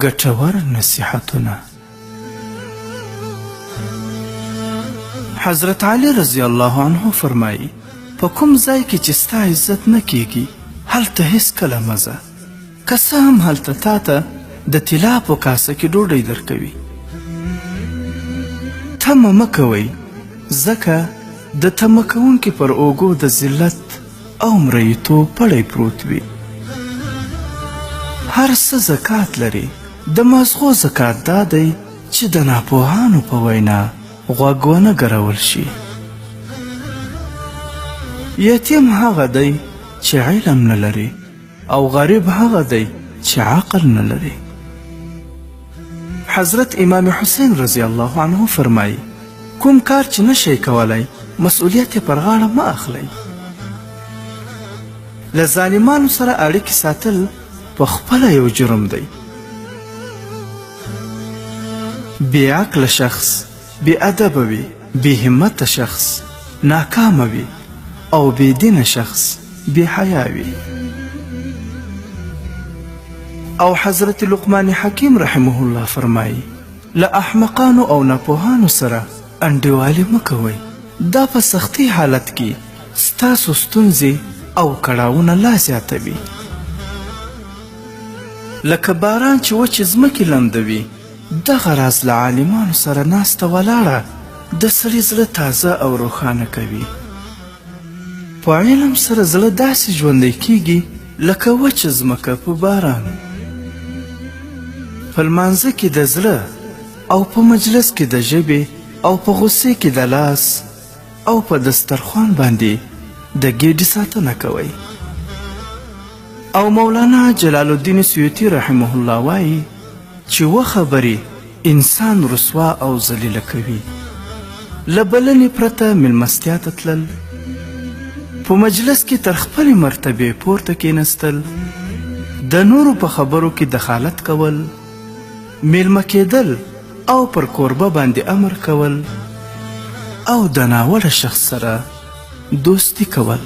ګټور نصیحتونه. حضرت علی رضی الله عنه فرمایي په کوم ځای کې چې ستا عزت نه کیږي هلته هیڅکله مه ځه، که څه هم هلته تا ته د طلا په کاسه کې ډوډۍ درکوي. تمه مه کوئ، ځکه د تمه کوونکي پر اوږو د ذلت او مریتوب پړی پروت وي. هر څه زکات لري، د مازغو زکات دا دی چې د ناپوهانو په وینا غوږ ونه ګرول شي. یتیم هغه دی چې علم نه لري او غریب هغه دی چې عقل نه لري. حضرت امام حسین رضی الله عنه فرمایي کوم کار چې نشئ کولی مسؤلیت یې پر غاړه مه اخلئ. له ظالمانو سره اړیکې ساتل په خپله یو جرم دی. بې عقله شخص بې ادبه وي، بې همته شخص ناکامه وي او بې دینه شخص بې حیا وي. او حضرت لقمان حکیم رحمه الله فرمایي له احمقانو او ناپوهانو سره انډیوالي مه کوئ، دا په سختي حالت کې ستاسو ستونزې او کړاوونه لا زیاتوي. لکه باران چې وچې ځمکې لمدوي، دغه راز له عالمانو سره ناسته ولاړه د سړي زړه تازه او روښانه کوي. په علم سره زړه داسې ژوندی کیږي لکه وچه ځمکه په باران. په لمانځه کې د زړه او په مجلس کې د ژبې او په غصې کې د لاس او په دسترخوان باندې د ګېډې ساتنه کوئ. او مولانا جلال الدین سیوطي رحمه الله وایي چې خبرې انسان رسوا او ذلیله کوي. له بلنې پرته میلمستیا ته تلل، په مجلس کې تر خپلې مرتبې پورته کېنستل، د نورو په خبرو کې دخالت کول، میلمه کېدل او پر کوربه باندې امر کول او د ناوړه شخص سره دوستی کول.